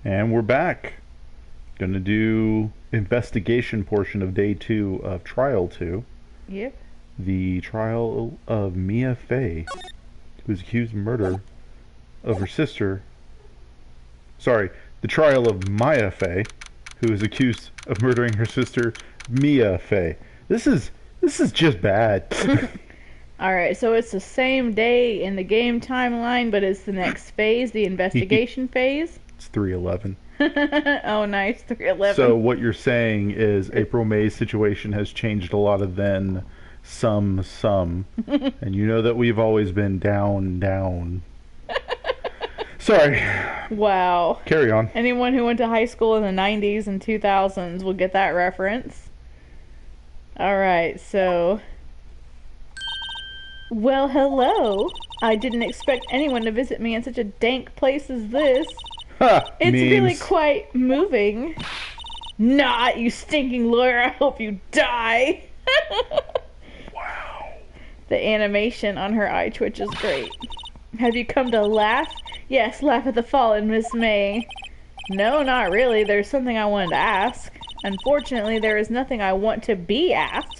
And we're back. Gonna do investigation portion of day 2 of trial 2. Yep. The trial of Mia Fey, who was accused of murder of her sister. Sorry, the trial of Maya Fey, who is accused of murdering her sister, Mia Fey. This is just bad. Alright, so it's the same day in the game timeline, but it's the next phase, the investigation phase. It's 311. Oh, nice. 311. So what you're saying is April May's situation has changed a lot of then some. And you know that we've always been down. Sorry. Wow. Carry on. Anyone who went to high school in the 90s and 2000s will get that reference. Alright, so... Well, hello. I didn't expect anyone to visit me in such a dank place as this. Ha! It's memes. really quite moving. Not, you stinking lawyer. I hope you die. Wow. The animation on her eye twitch is great. Have you come to laugh? Yes, laugh at the fallen, Miss May. No, not really. There's something I wanted to ask. Unfortunately, there is nothing I want to be asked.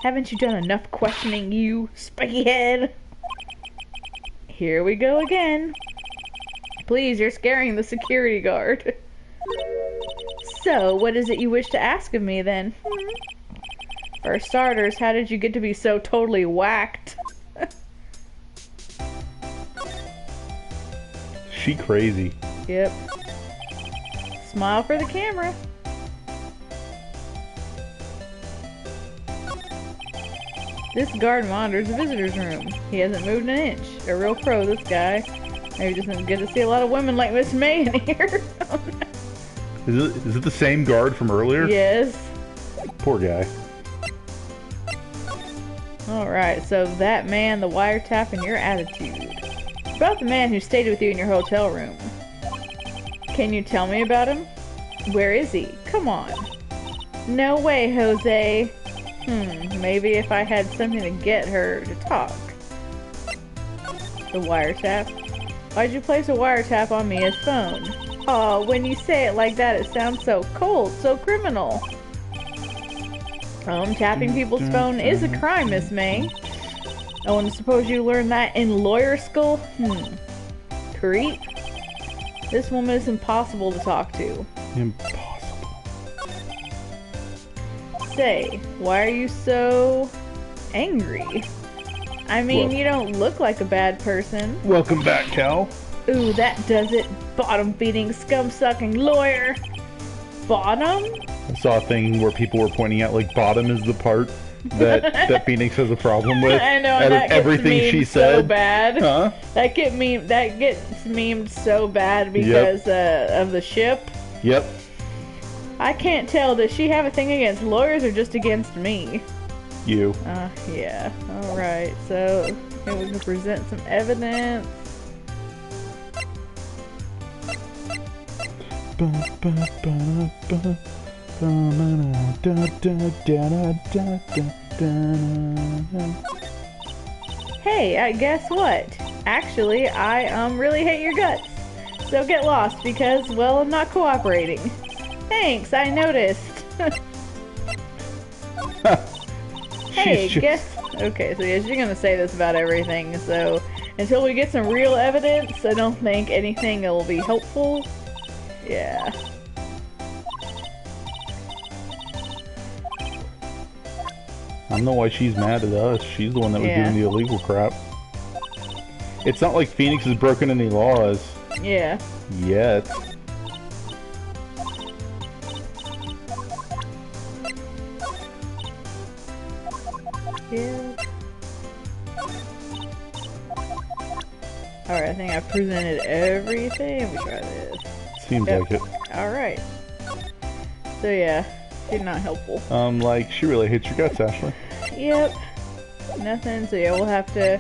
Haven't you done enough questioning, you spiky head? Here we go again. Please, you're scaring the security guard. So, what is it you wish to ask of me, then? For starters, how did you get to be so totally whacked? She crazy. Yep. Smile for the camera. This guard monitors the visitor's room. He hasn't moved an inch. A real pro, this guy. Maybe just doesn't get to see a lot of women like Miss May in here. Is it the same guard from earlier? Yes. Poor guy. Alright, so that man, the wiretap, and your attitude. About the man who stayed with you in your hotel room. Can you tell me about him? Where is he? Come on. No way, Jose. Maybe if I had something to get her to talk. The wiretap. Why'd you place a wiretap on Mia's phone? Aw, when you say it like that, it sounds so cold, so criminal. Tapping people's phone is a crime, Miss May. I want to suppose you learned that in lawyer school? Creep. This woman is impossible to talk to. Impossible. Say, why are you so angry? I mean, Well, you don't look like a bad person. Welcome back, Cal. Ooh, that does it. Bottom-feeding, scum-sucking lawyer. Bottom? I saw a thing where people were pointing out like bottom is the part that Phoenix has a problem with. I know, out and of that gets everything memed she so said. bad. Huh? That gets memed so bad because of the ship. Yep. I can't tell. Does she have a thing against lawyers or just against me? You. Yeah. Alright, so here we can present some evidence. Hey, guess what? Actually, I really hate your guts. So get lost because, well, I'm not cooperating. Thanks, I noticed. Hey, guess... Okay, so yeah, she's gonna say this about everything, so... Until we get some real evidence, I don't think anything will be helpful. Yeah. I don't know why she's mad at us. She's the one that was doing the illegal crap. It's not like Phoenix has broken any laws. Yeah. Yet. Yeah. Alright, I think I presented everything. Let me try this. Seems like it. Alright. So yeah, she's not helpful. Like, she really hates your guts, Ashley. Yep. Nothing, so yeah, we'll have to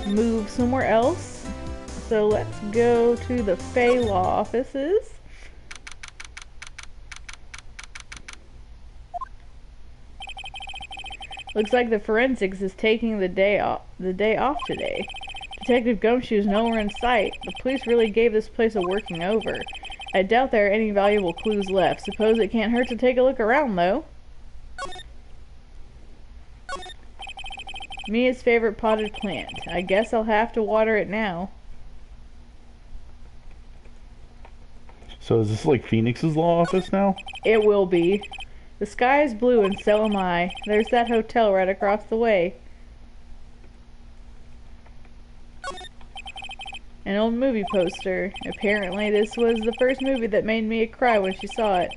move somewhere else. So let's go to the Fey Law offices. Looks like the forensics is taking the day off today. Detective Gumshoe's nowhere in sight. The police really gave this place a working over. I doubt there are any valuable clues left. Suppose it can't hurt to take a look around, though. Mia's favorite potted plant. I guess I'll have to water it now. So is this like Phoenix's law office now? It will be. The sky is blue and so am I. There's that hotel right across the way. An old movie poster. Apparently this was the first movie that made Mia cry when she saw it.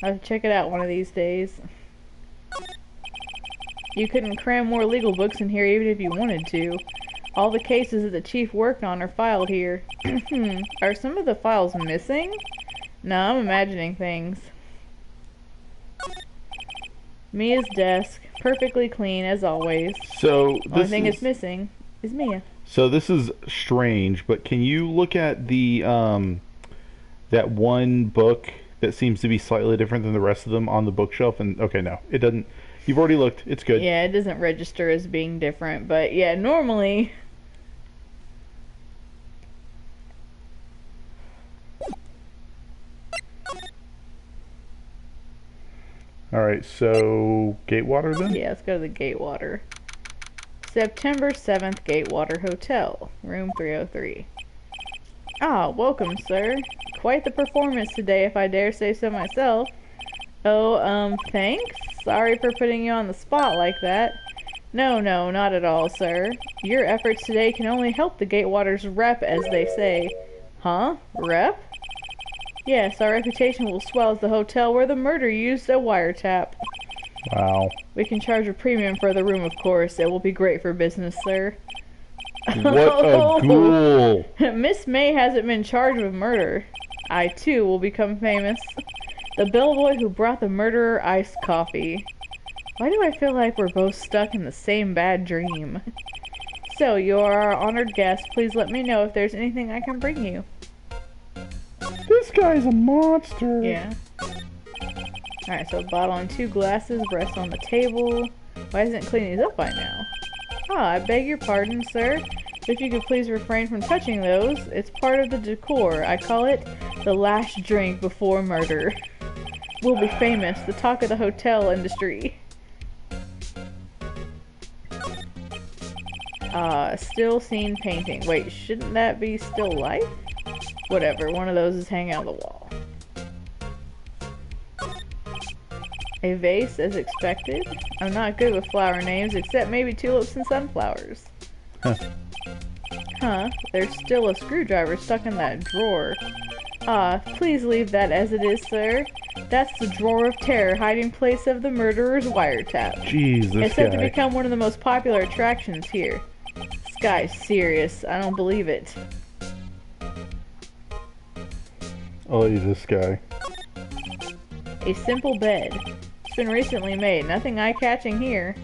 I'll have to check it out one of these days. You couldn't cram more legal books in here even if you wanted to. All the cases that the chief worked on are filed here. Are some of the files missing? No, I'm imagining things. Mia's desk. Perfectly clean as always. So this Only thing it's missing is Mia. So this is strange, but can you look at the that one book that seems to be slightly different than the rest of them on the bookshelf? And okay, no, it doesn't. You've already looked. It's good. Yeah, it doesn't register as being different, but yeah, normally. All right, so Gatewater then? Yeah, let's go to the Gatewater. September 7th, Gatewater Hotel, room 303. Ah, welcome, sir. Quite the performance today, if I dare say so myself. Oh, thanks? Sorry for putting you on the spot like that. No, not at all, sir. Your efforts today can only help the Gatewater's rep, as they say. Huh? Rep? Yes, our reputation will swell as the hotel where the murder used a wiretap. Wow. We can charge a premium for the room, of course. It will be great for business, sir. What a ghoul! Miss May hasn't been charged with murder. I, too, will become famous. The bellboy who brought the murderer iced coffee. Why do I feel like we're both stuck in the same bad dream? So, you are our honored guest. Please let me know if there's anything I can bring you. This guy's a monster. Yeah. Alright, so a bottle and 2 glasses rest on the table. Why isn't it cleaning these up by now? Ah, I beg your pardon, sir. If you could please refrain from touching those. It's part of the decor. I call it the last drink before murder. We'll be famous, the talk of the hotel industry. Still scene painting. Wait, shouldn't that be still life? Whatever, one of those is hanging on the wall. A vase, as expected. I'm not good with flower names, except maybe tulips and sunflowers. Huh, there's still a screwdriver stuck in that drawer. Ah, please leave that as it is, sir. That's the drawer of terror, hiding place of the murderer's wiretap. Jeez, this It's set to guy. become one of the most popular attractions here. This guy's serious. I don't believe it. Oh, this guy. A simple bed. It's been recently made. Nothing eye-catching here.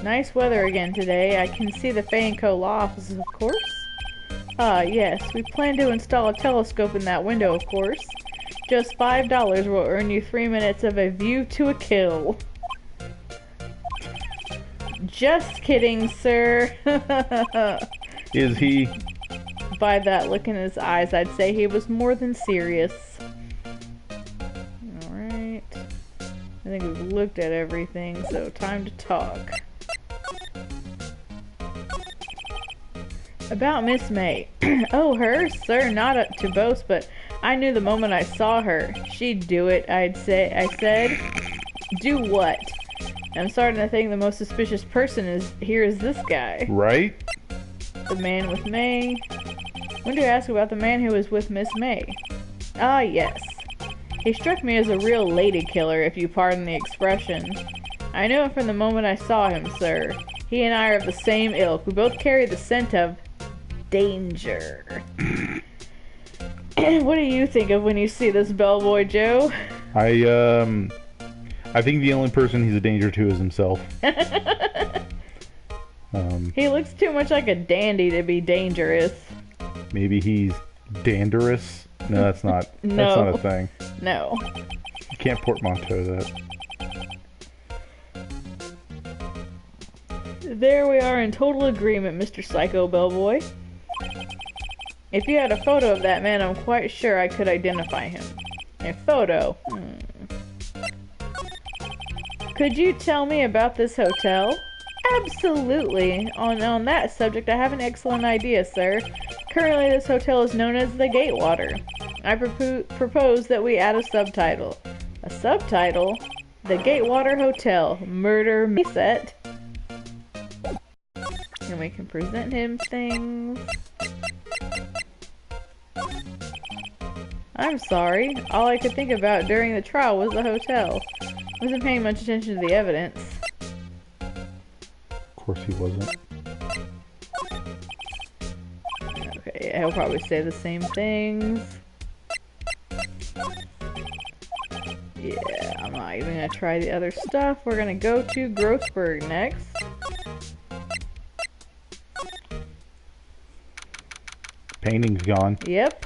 Nice weather again today. I can see the Fay & Co. law offices, of course. Ah, yes. We plan to install a telescope in that window, of course. Just $5 will earn you 3 minutes of a view to a kill. Just kidding, sir. Is he? By that look in his eyes, I'd say he was more than serious. Alright. I think we've looked at everything, so time to talk. About Miss May. Oh, her? Sir, not up to boast, but I knew the moment I saw her. She'd do it, I said. Do what? I'm starting to think the most suspicious person here is this guy. Right? The man with May. When do you ask about the man who was with Miss May? Ah, yes. He struck me as a real lady killer, if you pardon the expression. I knew him from the moment I saw him, sir. He and I are of the same ilk. We both carry the scent of danger. What do you think of when you see this bellboy, Joe? I think the only person he's a danger to is himself. He looks too much like a dandy to be dangerous. Maybe he's dangerous. No, that's not. No. That's not a thing. No. You can't portmanteau that. There we are in total agreement, Mr. Psycho Bellboy. If you had a photo of that man, I'm quite sure I could identify him. A photo? Could you tell me about this hotel? Absolutely. On that subject, I have an excellent idea, sir. Currently, this hotel is known as the Gatewater. I propose that we add a subtitle. A subtitle? The Gatewater Hotel. Murder set. And we can present him things. I'm sorry. All I could think about during the trial was the hotel. Wasn't paying much attention to the evidence. Of course he wasn't. Okay, he'll probably say the same things. Yeah, I'm not even gonna try the other stuff. We're gonna go to Grossberg next. Painting's gone. Yep.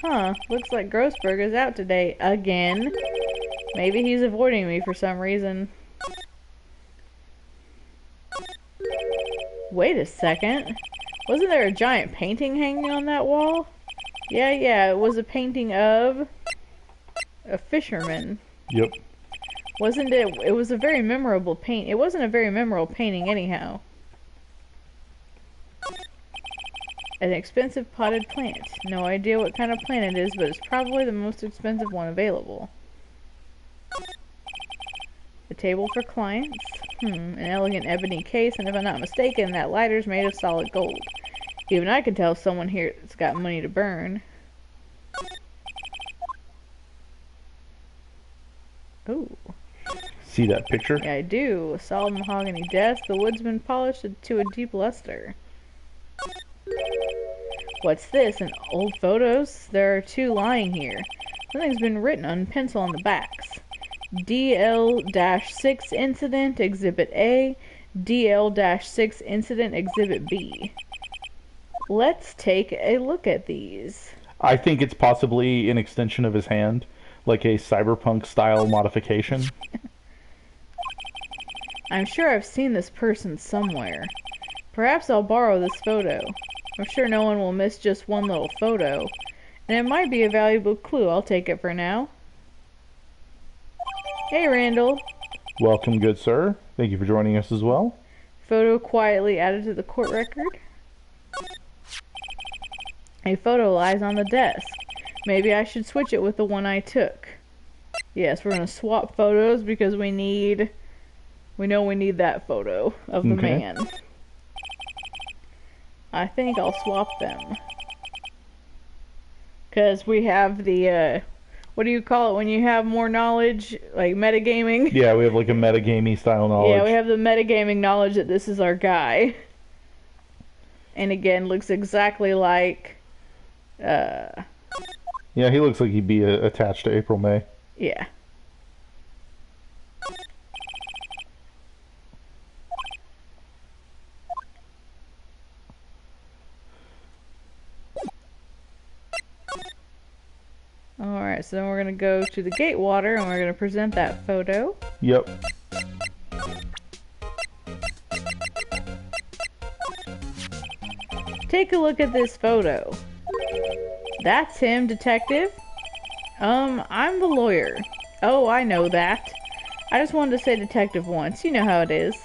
Huh, looks like Grossberg is out today again. Maybe he's avoiding me for some reason. Wait a second. Wasn't there a giant painting hanging on that wall? Yeah, it was a painting of a fisherman. Yep. Wasn't it? It was a very memorable paint. It wasn't a very memorable painting anyhow. An expensive potted plant. No idea what kind of plant it is, but it's probably the most expensive one available. A table for clients. An elegant ebony case, and if I'm not mistaken, that lighter's made of solid gold. Even I can tell someone here's got money to burn. Ooh. See that picture? Yeah, I do. A solid mahogany desk, the wood's been polished to a deep luster. What's this? An old photos? There are two lying here. Something's been written on pencil on the backs. DL-6 Incident Exhibit A, DL-6 Incident Exhibit B. Let's take a look at these. I think it's possibly an extension of his hand, like a cyberpunk style modification. I'm sure I've seen this person somewhere. Perhaps I'll borrow this photo. I'm sure no one will miss just one little photo. And it might be a valuable clue. I'll take it for now. Hey, Randall. Welcome, good sir. Thank you for joining us as well. Photo quietly added to the court record. A photo lies on the desk. Maybe I should switch it with the one I took. Yes, we're going to swap photos because we know we need that photo of the man. I think I'll swap them. Because we have the, what do you call it when you have more knowledge? Like metagaming? Yeah, we have like a metagaming style knowledge. Yeah, we have the metagaming knowledge that this is our guy. And again, looks exactly like, Yeah, he looks like he'd be attached to April May. Yeah. Alright, so then we're going to go to the Gatewater and we're going to present that photo. Yep. Take a look at this photo. That's him, detective. I'm the lawyer. Oh, I know that. I just wanted to say detective once. You know how it is.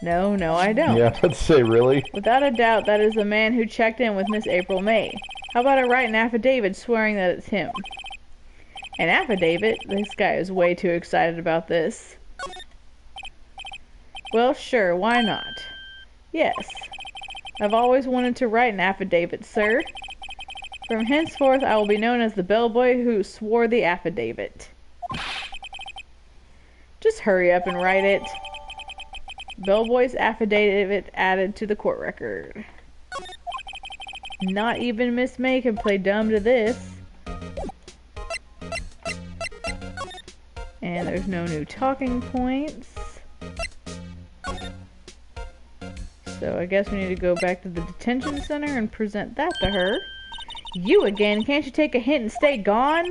No, I don't. Yeah, let's say really. Without a doubt, that is the man who checked in with Miss April May. How about I write an affidavit swearing that it's him? An affidavit? This guy is way too excited about this. Well, sure, why not? Yes. I've always wanted to write an affidavit, sir. From henceforth, I will be known as the bellboy who swore the affidavit. Just hurry up and write it. Bellboy's affidavit added to the court record. Not even Miss May can play dumb to this. And there's no new talking points. So I guess we need to go back to the detention center and present that to her. You again? Can't you take a hint and stay gone?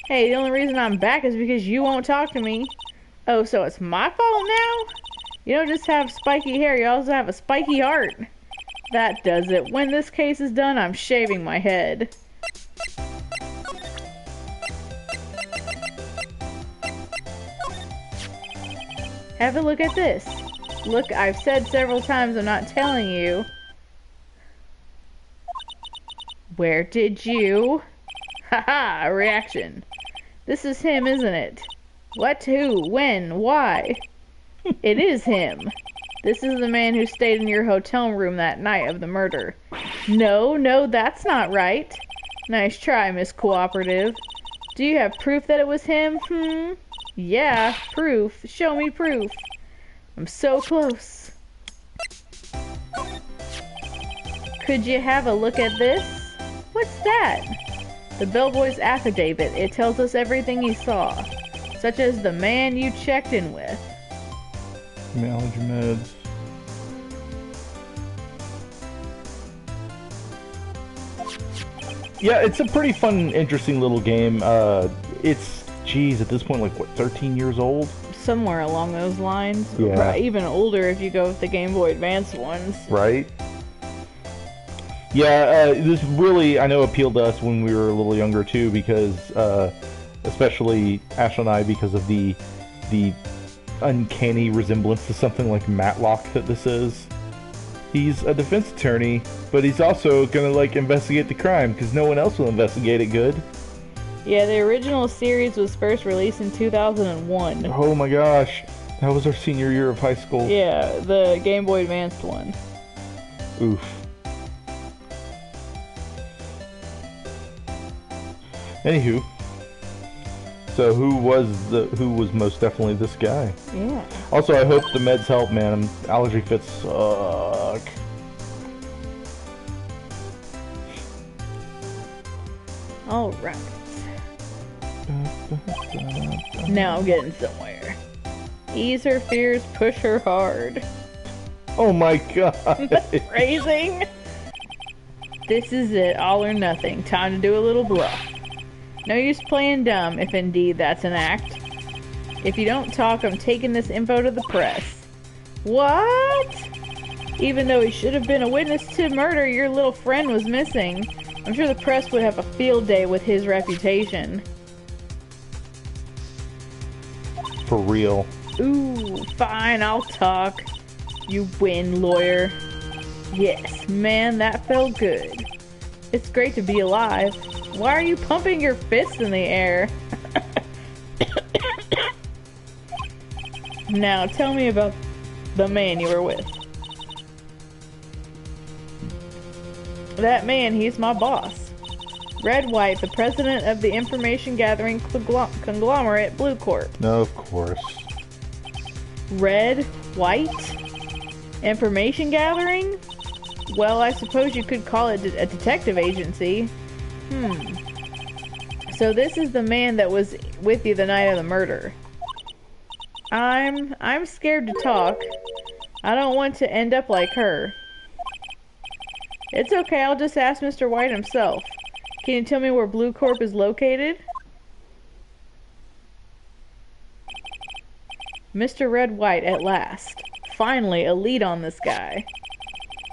Hey, the only reason I'm back is because you won't talk to me. Oh, so it's my fault now? You don't just have spiky hair, you also have a spiky heart. That does it. When this case is done, I'm shaving my head. Have a look at this. Look, I've said several times I'm not telling you. Where did you? Haha, a reaction. This is him, isn't it? What, who, when, why? It is him. This is the man who stayed in your hotel room that night of the murder. No, that's not right. Nice try, Miss Cooperative. Do you have proof that it was him? Yeah, proof. Show me proof. I'm so close. Could you have a look at this? What's that? The bellboy's affidavit. It tells us everything he saw, such as the man you checked in with. Allergy meds. Yeah, it's a pretty fun, interesting little game. It's, geez, at this point, like, what, 13 years old? Somewhere along those lines. Yeah. Even older if you go with the Game Boy Advance ones. Right? Yeah, this really, I know, appealed to us when we were a little younger, too, because, especially Ash and I, because of the uncanny resemblance to something like Matlock that this is. He's a defense attorney, but he's also gonna, like, investigate the crime, because no one else will investigate it good. Yeah, the original series was first released in 2001. Oh my gosh, that was our senior year of high school. Yeah, the Game Boy Advanced one. Oof. Anywho, so who was most definitely this guy? Yeah. Also, I hope the meds help, man. Allergy fits suck. All right. Now I'm getting somewhere. Ease her fears, push her hard. Oh my god. Phrasing. This is it, all or nothing. Time to do a little bluff. No use playing dumb, if indeed that's an act. If you don't talk, I'm taking this info to the press. What? Even though he should have been a witness to murder, your little friend was missing. I'm sure the press would have a field day with his reputation. For real. Ooh, fine, I'll talk. You win, lawyer. Yes, man, that felt good. It's great to be alive. Why are you pumping your fists in the air? Now, tell me about the man you were with. That man, he's my boss. Wright, the president of the information gathering conglomerate Blue Corp. No, of course. White? Information gathering? Well, I suppose you could call it a detective agency. So this is the man that was with you the night of the murder. I'm scared to talk. I don't want to end up like her. It's okay, I'll just ask Mr. White himself. Can you tell me where Blue Corp is located? Mr. Red White at last. Finally, a lead on this guy.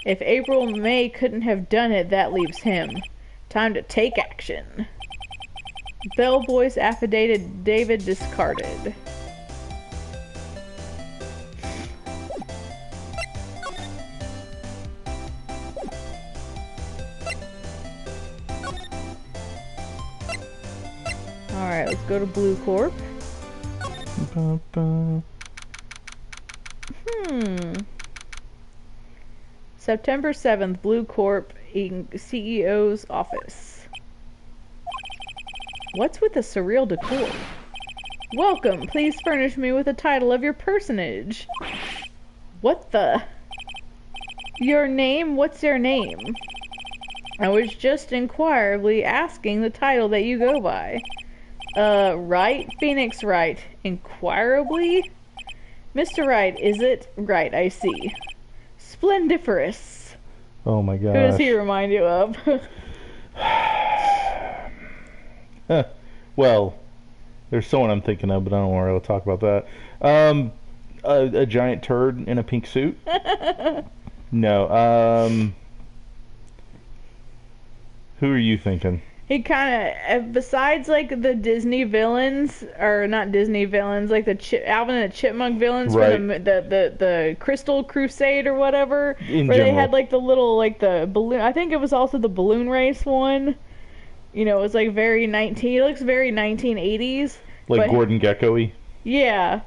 If April May couldn't have done it, that leaves him. Time to take action. Bellboy's affidavit David discarded. Alright, let's go to Blue Corp. September 7th, Blue Corp CEO's office. What's with the surreal decor? Welcome, please furnish me with the title of your personage. What the? Your name? What's your name? I was just inquiringly asking the title that you go by. Wright? Phoenix Wright. Inquirably? Mr. Wright, is it? Right, I see. Splendiferous. Oh my gosh. Who does he remind you of? Well, there's someone I'm thinking of, but I don't want to talk about that. A giant turd in a pink suit? No. Who are you thinking? He kind of, besides like the Disney villains, or not Disney villains, like the Alvin and the Chipmunk villains Right. from the Crystal Crusade or whatever, In where they general. had like the little like the balloon. I think it was also the balloon race one. You know, it was like very 19. It looks very 1980s. Like but, Gordon Gekko-y? Yeah.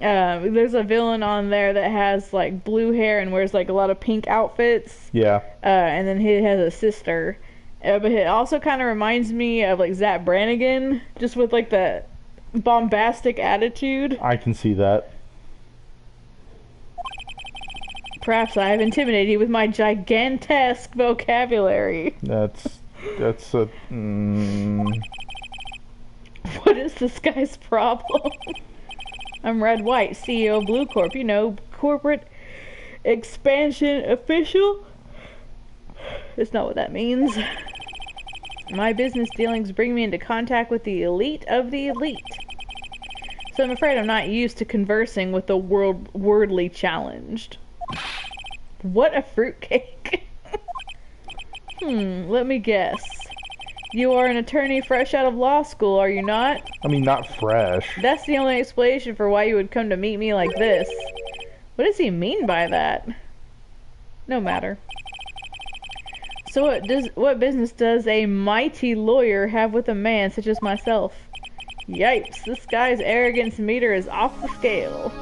There's a villain on there that has like blue hair and wears like a lot of pink outfits. Yeah. And then he has a sister. But it also kind of reminds me of like Zach Brannigan, just with like the bombastic attitude. I can see that. Perhaps I have intimidated you with my gigantesque vocabulary. That's a... What is this guy's problem? I'm Red White, CEO of Blue Corp. You know, corporate expansion official. That's not what that means. My business dealings bring me into contact with the elite of the elite. So I'm afraid I'm not used to conversing with the worldly challenged. What a fruitcake. Let me guess. You are an attorney fresh out of law school, are you not? I mean, not fresh. That's the only explanation for why you would come to meet me like this. What does he mean by that? No matter. So what business does a mighty lawyer have with a man such as myself? Yipes, this guy's arrogance meter is off the scale.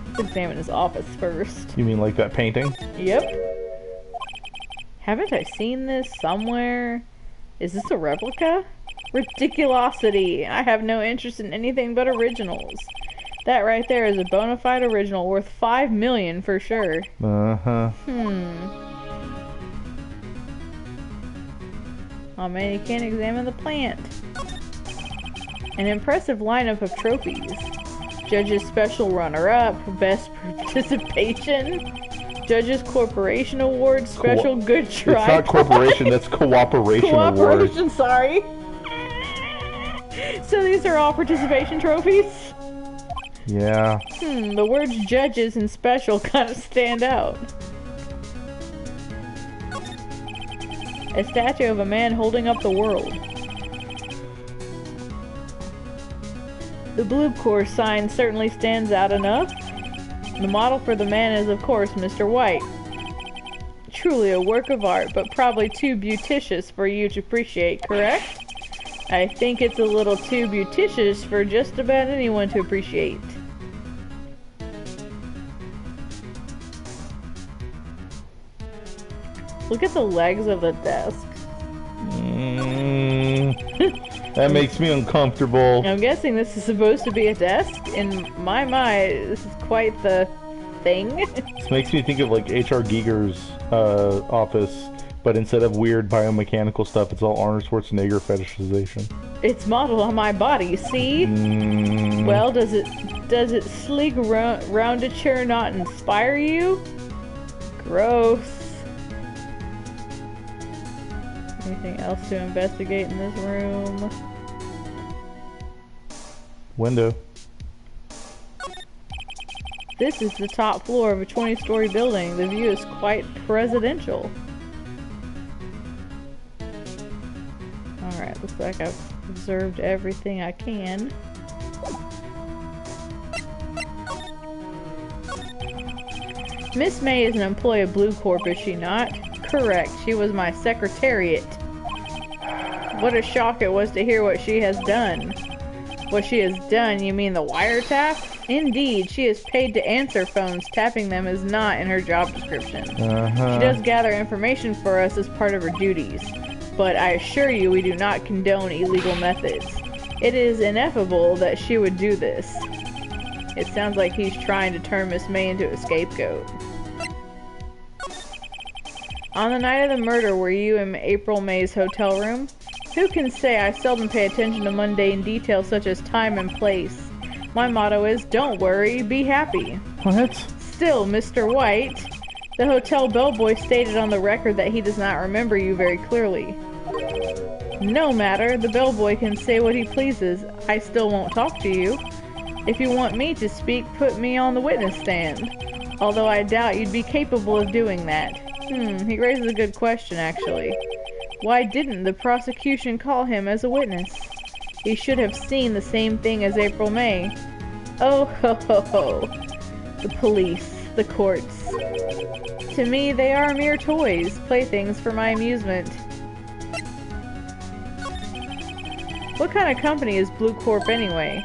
Let's examine his office first. You mean like that painting? Yep. Haven't I seen this somewhere? Is this a replica? Ridiculosity! I have no interest in anything but originals. That right there is a bona fide original worth $5 million for sure. Uh-huh. Oh man, you can't examine the plant. An impressive lineup of trophies. Judge's Special Runner-Up, Best Participation, Judge's Corporation Award, Special Good Try. It's not corporation, that's cooperation award. Cooperation, sorry. So these are all participation trophies? Yeah. The words judges and special kind of stand out. A statue of a man holding up the world. The Blue Course sign certainly stands out enough. The model for the man is, of course, Mr. White. Truly a work of art, but probably too beauticious for you to appreciate, correct? I think it's a little too beauticious for just about anyone to appreciate. Look at the legs of the desk. That makes me uncomfortable. I'm guessing this is supposed to be a desk. In my mind, this is quite the thing. This makes me think of like H.R. Giger's office, but instead of weird biomechanical stuff, it's all Arnold Schwarzenegger fetishization. It's modeled on my body, see? Well, does its sleek roundature not inspire you? Gross. Anything else to investigate in this room? Window. This is the top floor of a 20-story building. The view is quite presidential. Alright, looks like I've observed everything I can. Miss May is an employee of Blue Corp, is she not? Correct. She was my secretariat. What a shock it was to hear what she has done. What she has done, you mean the wiretap? Indeed, she is paid to answer phones. Tapping them is not in her job description. She does gather information for us as part of her duties. But I assure you we do not condone illegal methods. It is ineffable that she would do this. It sounds like he's trying to turn Miss May into a scapegoat. On the night of the murder, were you in April May's hotel room? Who can say I seldom pay attention to mundane details such as time and place? My motto is, don't worry, be happy. What? Still, Mr. White, the hotel bellboy stated on the record that he does not remember you very clearly. No matter, the bellboy can say what he pleases. I still won't talk to you. If you want me to speak, put me on the witness stand. Although I doubt you'd be capable of doing that. He raises a good question, actually. Why didn't the prosecution call him as a witness? He should have seen the same thing as April May. Oh ho ho ho. The police, the courts. To me, they are mere toys, playthings for my amusement. What kind of company is Blue Corp anyway?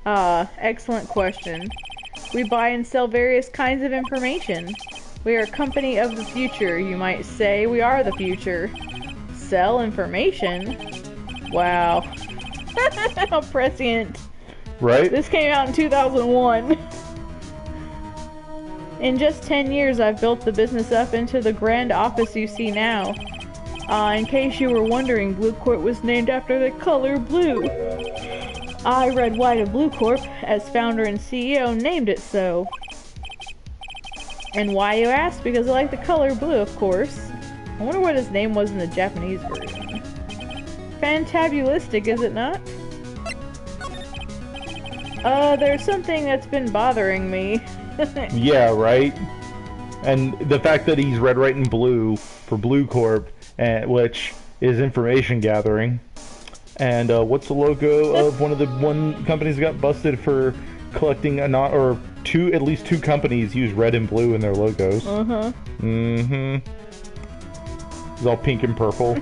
Ah, excellent question. We buy and sell various kinds of information. We are a company of the future, you might say. We are the future. Sell information? Wow. How prescient. Right? This came out in 2001. In just 10 years, I've built the business up into the grand office you see now. In case you were wondering, Blue Corp was named after the color blue. I, Red, White of Blue Corp, as founder and CEO, named it so. And why, you ask? Because I like the color blue, of course. I wonder what his name was in the Japanese version. Fantabulistic, is it not? There's something that's been bothering me. Yeah, right? And the fact that he's red, white, and blue for Blue Corp, which is information gathering. And what's the logo of one of the companies that got busted for collecting at least two companies use red and blue in their logos. It's all pink and purple.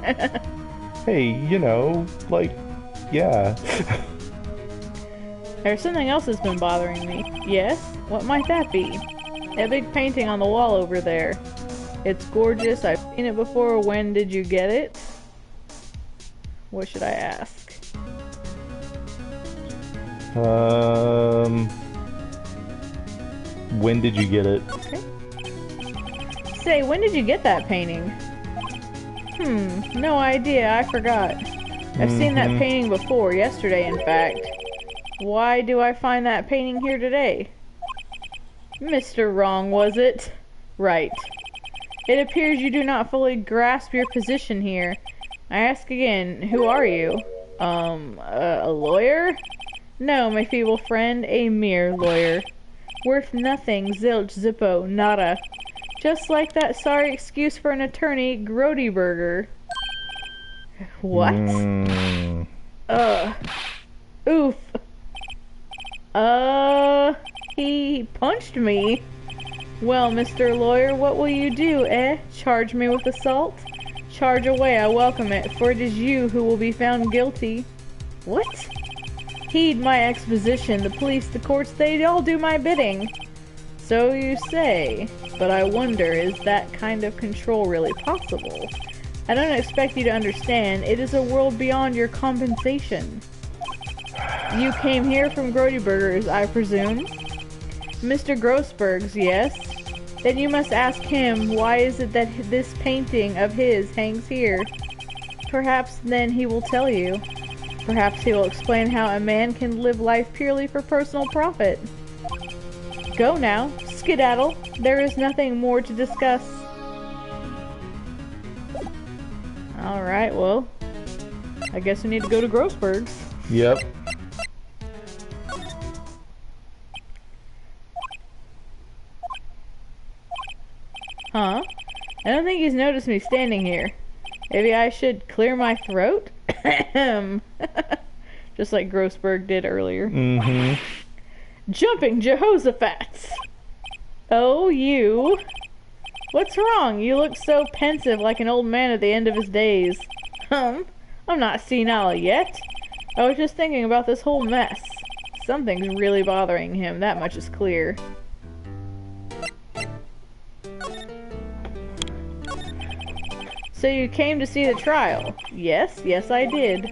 Hey, you know, like, yeah. There's something else that's been bothering me. Yes? What might that be? That big painting on the wall over there. It's gorgeous. I've seen it before. When did you get it? What should I ask? When did you get it? Okay. Say, when did you get that painting? No idea. I forgot. I've seen that painting before, yesterday in fact. Why do I find that painting here today? Mr. Wrong, was it? Right. It appears you do not fully grasp your position here. I ask again, who are you? A lawyer? No, my feeble friend, a mere lawyer. Worth nothing, zilch, zippo, nada. Just like that sorry excuse for an attorney, Grody Burger. What? Oof. He punched me. Well, Mr. Lawyer, what will you do, eh? Charge me with assault? Charge away, I welcome it, for it is you who will be found guilty. What? Heed my exposition. The police, the courts, they all do my bidding. So you say, but I wonder, is that kind of control really possible? I don't expect you to understand. It is a world beyond your compensation. You came here from Grody Burgers, I presume? Mr. Grossberg's, yes? Then you must ask him, why is it that this painting of his hangs here? Perhaps then he will tell you. Perhaps he will explain how a man can live life purely for personal profit. Go now, skedaddle. There is nothing more to discuss. Alright, well, I guess we need to go to Grossberg's. Yep. Huh? I don't think he's noticed me standing here. Maybe I should clear my throat? Just like Grossberg did earlier. Jumping Jehoshaphat! Oh, you. What's wrong? You look so pensive, like an old man at the end of his days. I'm not senile yet. I was just thinking about this whole mess. Something's really bothering him, that much is clear. So you came to see the trial? Yes, I did.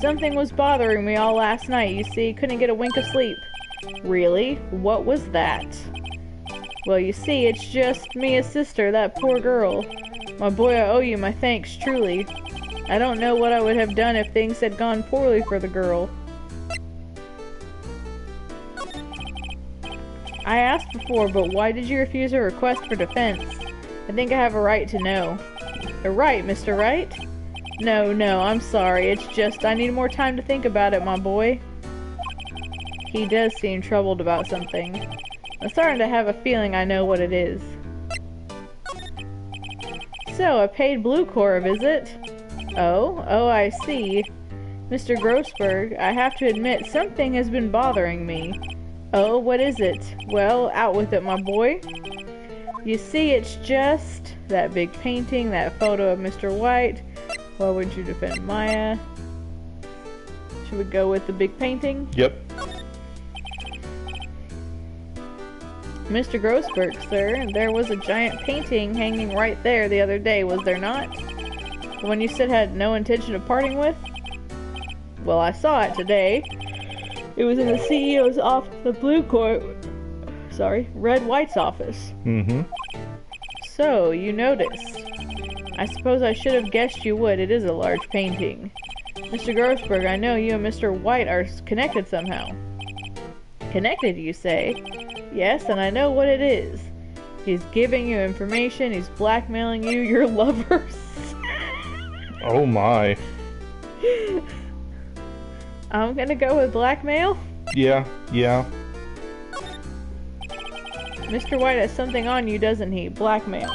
Something was bothering me all last night, you see. Couldn't get a wink of sleep. Really? What was that? Well, you see, it's just Mia's sister, that poor girl. My boy, I owe you my thanks, truly. I don't know what I would have done if things had gone poorly for the girl. I asked before, but why did you refuse a request for defense? I think I have a right to know. A right, Mr. Wright? No, I'm sorry. It's just I need more time to think about it, my boy. He does seem troubled about something. I'm starting to have a feeling I know what it is. So, a paid Blue Corp, is it? Oh, I see. Mr. Grossberg, I have to admit something has been bothering me. Oh, what is it? Well, out with it, my boy. You see, it's just that big painting, that photo of Mr. White. Why wouldn't you defend Maya? Should we go with the big painting? Yep. Mr. Grossberg, sir, there was a giant painting hanging right there the other day, was there not? The one you said had no intention of parting with? Well, I saw it today. It was in the CEO's office, the Red White's office. Mm-hmm. So, you noticed. I suppose I should have guessed you would. It is a large painting. Mr. Grossberg, I know you and Mr. White are connected somehow. Connected, you say? Yes, and I know what it is. He's giving you information, he's blackmailing you, your lovers. Oh my. I'm gonna go with blackmail. Yeah. Mr. White has something on you, doesn't he? Blackmail.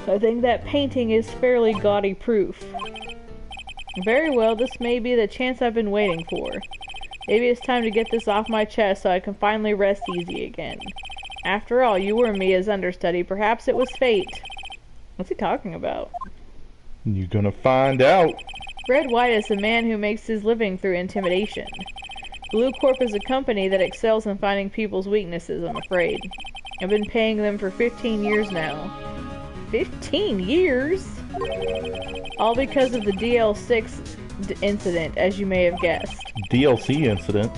I think that painting is fairly gaudy proof. Very well, this may be the chance I've been waiting for. Maybe it's time to get this off my chest so I can finally rest easy again. After all, you were Mia's understudy. Perhaps it was fate. What's he talking about? You're gonna find out. Red White is a man who makes his living through intimidation. Blue Corp is a company that excels in finding people's weaknesses, I'm afraid. I've been paying them for 15 years now. 15 years? All because of the DL6 incident, as you may have guessed. DLC incident?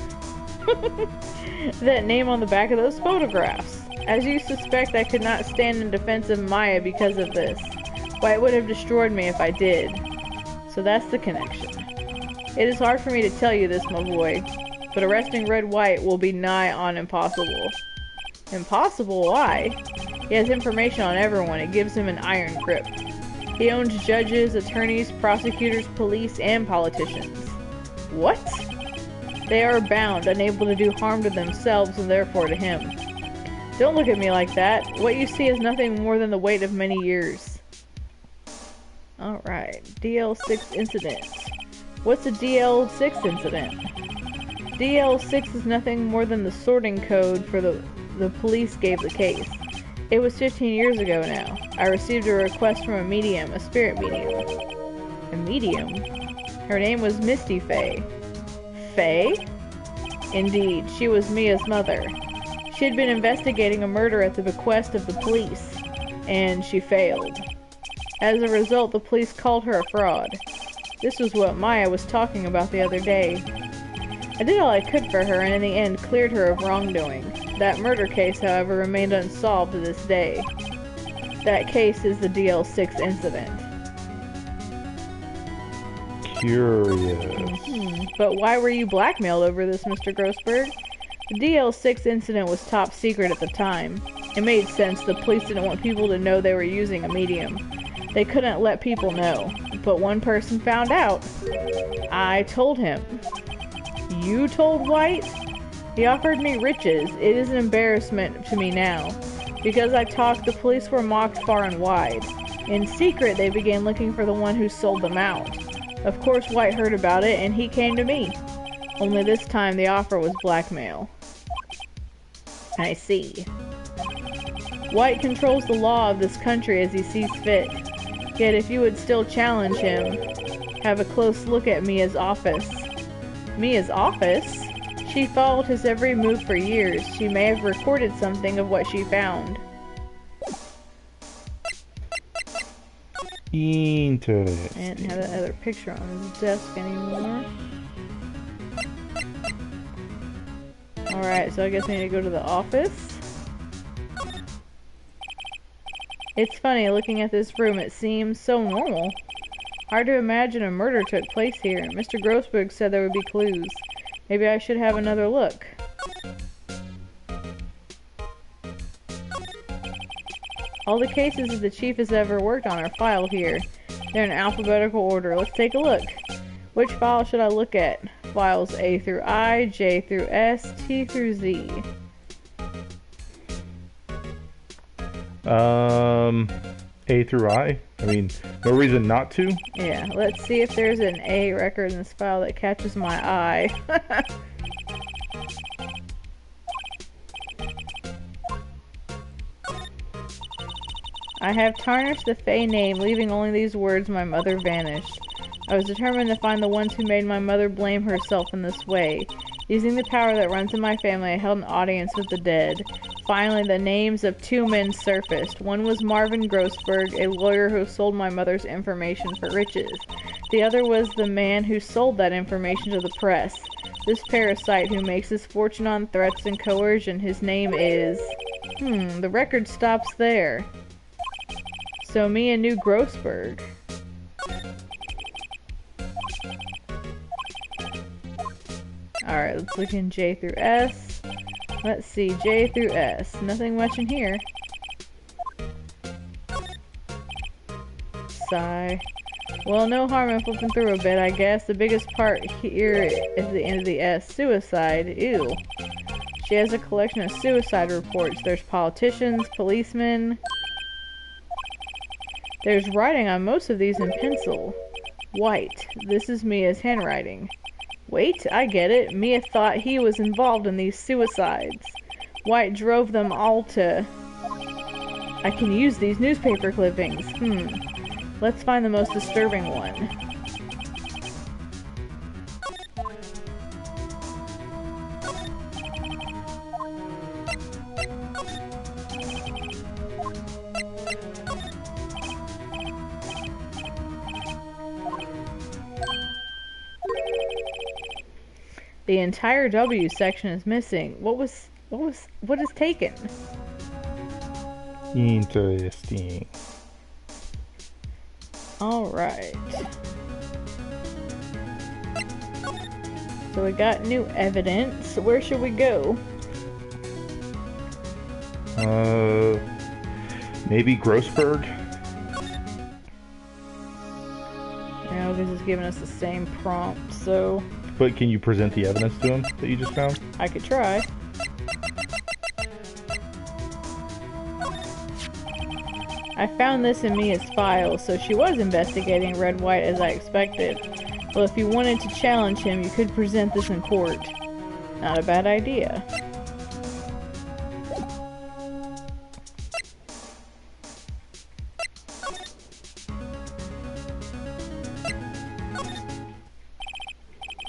That name on the back of those photographs. As you suspect, I could not stand in defense of Maya because of this. White would have destroyed me if I did. So that's the connection. It is hard for me to tell you this, my boy, but arresting Red White will be nigh on impossible. Impossible? Why? He has information on everyone. It gives him an iron grip. He owns judges, attorneys, prosecutors, police, and politicians. What? They are bound, unable to do harm to themselves and therefore to him. Don't look at me like that. What you see is nothing more than the weight of many years. Alright, DL6 incident. What's a DL6 incident? DL6 is nothing more than the sorting code for the police gave the case. It was 15 years ago now. I received a request from a medium, a spirit medium. A medium? Her name was Misty Faye. Faye? Indeed, she was Mia's mother. She had been investigating a murder at the bequest of the police, and she failed. As a result, the police called her a fraud. This was what Maya was talking about the other day. I did all I could for her, and in the end cleared her of wrongdoing. That murder case, however, remained unsolved to this day. That case is the DL6 incident. Curious. But why were you blackmailed over this, Mr. Grossberg? The DL6 incident was top secret at the time. It made sense. The police didn't want people to know they were using a medium. They couldn't let people know. But one person found out. I told him. You told White? He offered me riches. It is an embarrassment to me now. Because I talked, the police were mocked far and wide. In secret, they began looking for the one who sold them out. Of course, White heard about it, and he came to me. Only this time, the offer was blackmail. I see. White controls the law of this country as he sees fit. Yet if you would still challenge him, have a close look at Mia's office. Mia's office? She followed his every move for years. She may have recorded something of what she found. Interesting. I didn't have that other picture on his desk anymore. Alright, so I guess I need to go to the office. It's funny, looking at this room, it seems so normal. Hard to imagine a murder took place here. Mr. Grossberg said there would be clues. Maybe I should have another look. All the cases that the chief has ever worked on are filed here. They're in alphabetical order. Let's take a look. Which file should I look at? Files A through I, J through S, T through Z. A through I? I mean, no reason not to. Yeah, let's see if there's an A record in this file that catches my eye. I have tarnished the Fey name, leaving only these words, my mother vanished. I was determined to find the ones who made my mother blame herself in this way. Using the power that runs in my family, I held an audience with the dead. Finally, the names of 2 men surfaced. One was Marvin Grossberg, a lawyer who sold my mother's information for riches. The other was the man who sold that information to the press. This parasite who makes his fortune on threats and coercion, his name is... the record stops there. So Mia knew Grossberg. Alright, let's look in J through S. Let's see, J through S. Nothing much in here. Sigh. Well, no harm in flipping through a bit, I guess. The biggest part here is the end of the S. Suicide. Ew. She has a collection of suicide reports. There's politicians, policemen... There's writing on most of these in pencil. White. This is Mia's handwriting. Wait, I get it. Mia thought he was involved in these suicides. White drove them all to... I can use these newspaper clippings. Let's find the most disturbing one. The entire W section is missing. What is taken? Interesting. Alright. So we got new evidence. Where should we go? Maybe Grossberg? Yeah, because it's giving us the same prompt, so... But can you present the evidence to him that you just found? I could try. I found this in Mia's file, so she was investigating Red White as I expected. Well, if you wanted to challenge him, you could present this in court. Not a bad idea.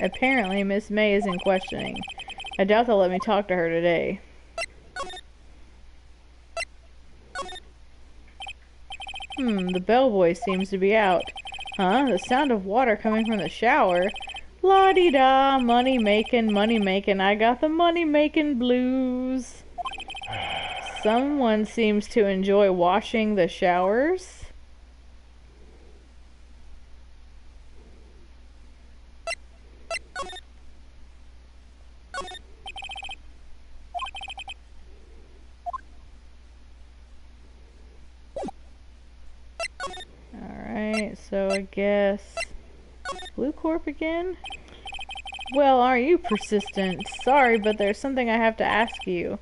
Apparently, Miss May is in questioning. I doubt they'll let me talk to her today. The bellboy seems to be out. Huh? The sound of water coming from the shower? La-di-da, money-making, I got the money-making blues. Someone seems to enjoy washing the showers. Alright, so I guess... Blue Corp again? Well, aren't you persistent? Sorry, but there's something I have to ask you.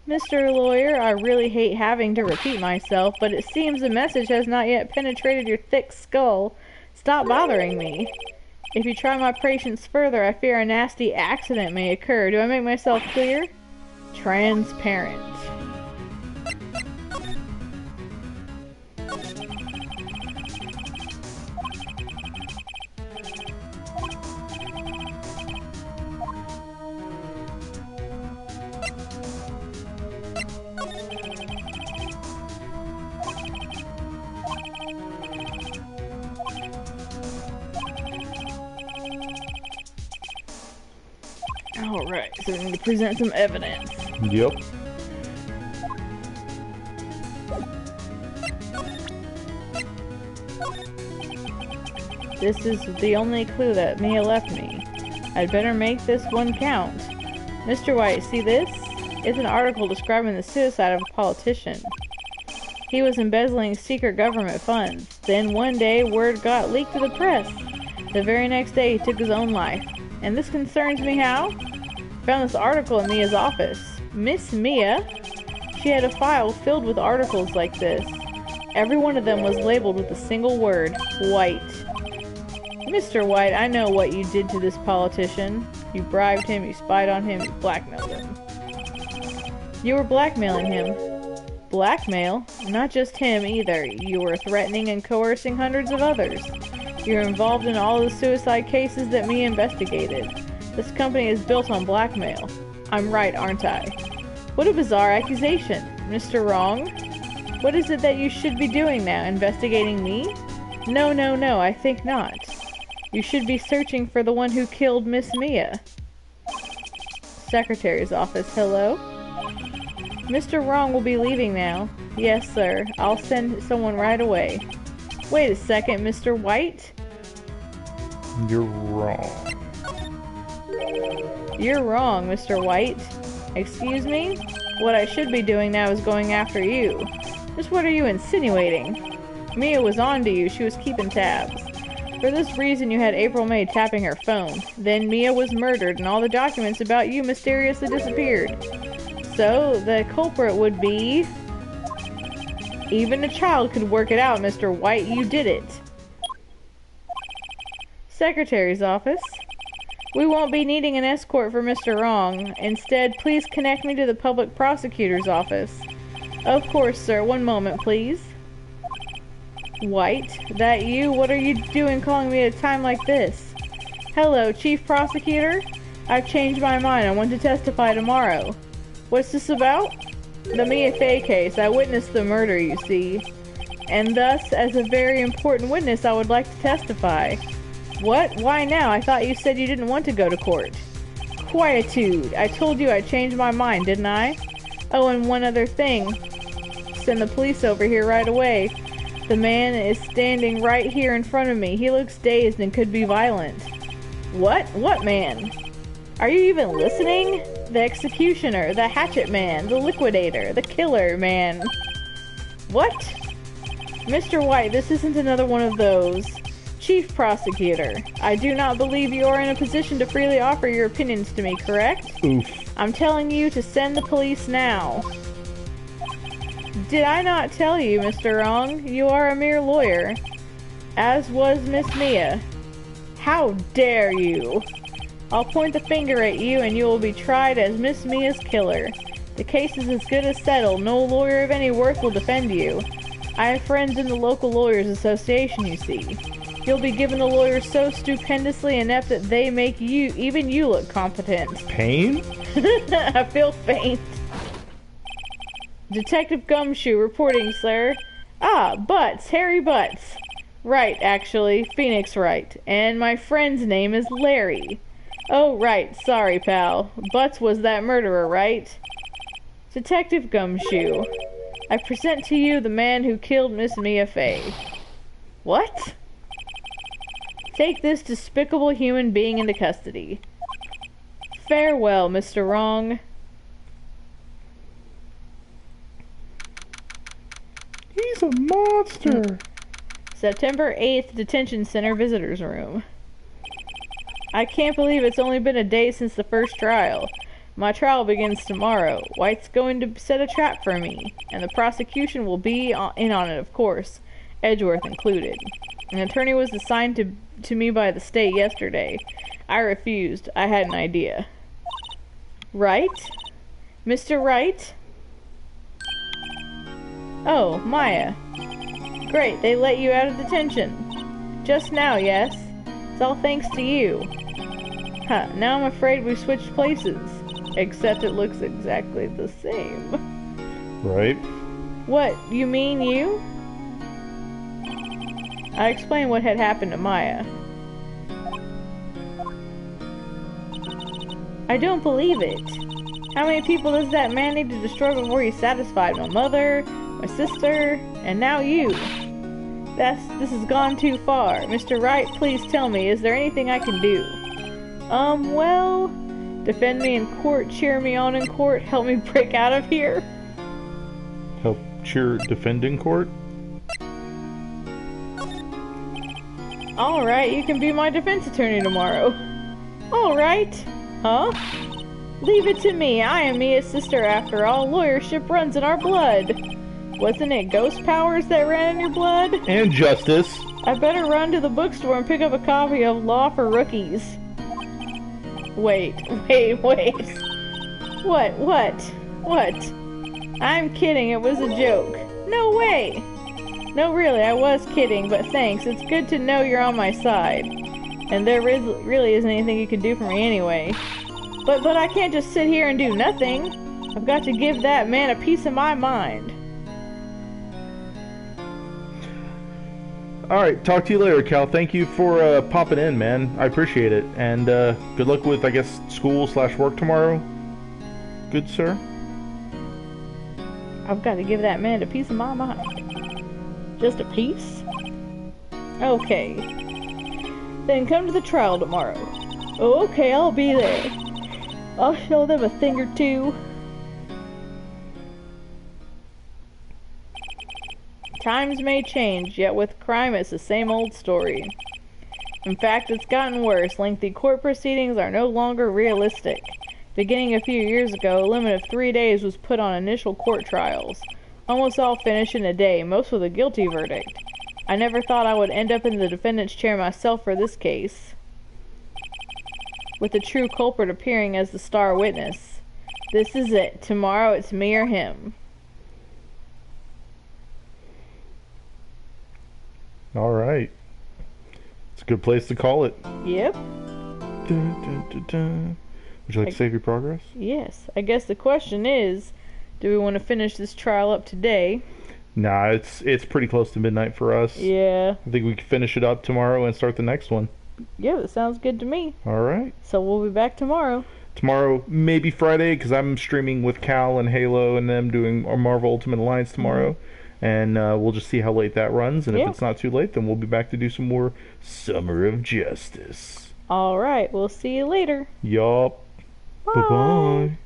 Mr. Lawyer, I really hate having to repeat myself, but it seems the message has not yet penetrated your thick skull. Stop bothering me. If you try my patience further, I fear a nasty accident may occur. Do I make myself clear? Transparent. Alright, so we need to present some evidence. Yep. This is the only clue that Mia left me. I'd better make this one count. Mr. White, see this? It's an article describing the suicide of a politician. He was embezzling secret government funds. Then one day, word got leaked to the press. The very next day, he took his own life. And this concerns me how? Found this article in Mia's office. Miss Mia? She had a file filled with articles like this. Every one of them was labeled with a single word, White. Mr. White, I know what you did to this politician. You bribed him, you spied on him, you blackmailed him. You were blackmailing him. Blackmail? Not just him either. You were threatening and coercing hundreds of others. You're involved in all the suicide cases that Mia investigated. This company is built on blackmail. I'm right, aren't I? What a bizarre accusation. Mr. Wrong? What is it that you should be doing now? Investigating me? No, I think not. You should be searching for the one who killed Miss Mia. Secretary's office, hello? Mr. Wrong will be leaving now. Yes, sir. I'll send someone right away. Wait a second, Mr. White? You're wrong. You're wrong, Mr. White. Excuse me? What I should be doing now is going after you. Just what are you insinuating? Mia was on to you. She was keeping tabs. For this reason, you had April May tapping her phone. Then Mia was murdered, and all the documents about you mysteriously disappeared. So, the culprit would be... Even a child could work it out, Mr. White. You did it. Secretary's office. We won't be needing an escort for Mr. Wrong. Instead, please connect me to the public prosecutor's office. Of course, sir. One moment, please. White, that you? What are you doing calling me at a time like this? Hello, Chief Prosecutor? I've changed my mind. I want to testify tomorrow. What's this about? The Mia Fey case. I witnessed the murder, you see. And thus, as a very important witness, I would like to testify. What? Why now? I thought you said you didn't want to go to court. Quietude. I told you I changed my mind, didn't I? Oh, and one other thing. Send the police over here right away. The man is standing right here in front of me. He looks dazed and could be violent. What? What man? Are you even listening? The executioner, the hatchet man, the liquidator, the killer man. What? Mr. White, this isn't another one of those. Chief Prosecutor, I do not believe you are in a position to freely offer your opinions to me, correct? Oof. I'm telling you to send the police now. Did I not tell you, Mr. Wrong? You are a mere lawyer. As was Miss Mia. How dare you? I'll point the finger at you and you will be tried as Miss Mia's killer. The case is as good as settled. No lawyer of any worth will defend you. I have friends in the local lawyers association, you see. You'll be given a lawyer so stupendously inept that they make you, even you, look competent. Pain? I feel faint. Detective Gumshoe reporting, sir. Ah, Butts, Harry Butts. Right, actually, Phoenix Wright. And my friend's name is Larry. Oh, right, sorry, pal. Butts was that murderer, right? Detective Gumshoe, I present to you the man who killed Miss Mia Fey. What? Take this despicable human being into custody. Farewell, Mr. Wrong. He's a monster. September 8th, Detention Center Visitors Room. I can't believe it's only been a day since the first trial. My trial begins tomorrow. White's going to set a trap for me, and the prosecution will be in on it, of course, Edgeworth included. An attorney was assigned to me by the state yesterday. I refused. I had an idea. Wright? Mr. Wright? Oh, Maya. Great, they let you out of detention. Just now, yes? It's all thanks to you. Huh, now I'm afraid we've switched places. Except it looks exactly the same. Right? What, you mean you? I explained what had happened to Maya. I don't believe it. How many people does that man need to destroy before he's satisfied? My mother, my sister, and now you. This has gone too far. Mr. Wright, please tell me, is there anything I can do? Well, defend me in court, cheer me on in court, help me break out of here. Help cheer defend in court? Alright, you can be my defense attorney tomorrow. Alright. Huh? Leave it to me. I am Mia's sister after all. Lawyership runs in our blood. Wasn't it ghost powers that ran in your blood? And justice. I better run to the bookstore and pick up a copy of Law for Rookies. Wait. What? I'm kidding, it was a joke. No way! No, really, I was kidding, but thanks. It's good to know you're on my side. And there really isn't anything you can do for me anyway. But I can't just sit here and do nothing. I've got to give that man a piece of my mind. Alright, talk to you later, Cal. Thank you for popping in, man. I appreciate it. And good luck with, I guess, school/work tomorrow. Good sir. I've got to give that man a piece of my mind. Just a piece? Okay. Then come to the trial tomorrow. Oh, okay, I'll be there. I'll show them a thing or two. Times may change, yet with crime it's the same old story. In fact, it's gotten worse. Lengthy court proceedings are no longer realistic. Beginning a few years ago, a limit of 3 days was put on initial court trials. Almost all finished in a day, most with a guilty verdict. I never thought I would end up in the defendant's chair myself for this case, with the true culprit appearing as the star witness. This is it. Tomorrow it's me or him. Alright. It's a good place to call it. Yep. Would you like to save your progress? Yes. I guess the question is, do we want to finish this trial up today? Nah, it's pretty close to midnight for us. Yeah. I think we can finish it up tomorrow and start the next one. Yeah, that sounds good to me. Alright. So we'll be back tomorrow. Tomorrow, maybe Friday, because I'm streaming with Cal and Halo and them doing our Marvel Ultimate Alliance tomorrow. And we'll just see how late that runs. And if it's not too late, then we'll be back to do some more Summer of Justice. Alright, we'll see you later. Yup. Bye-bye.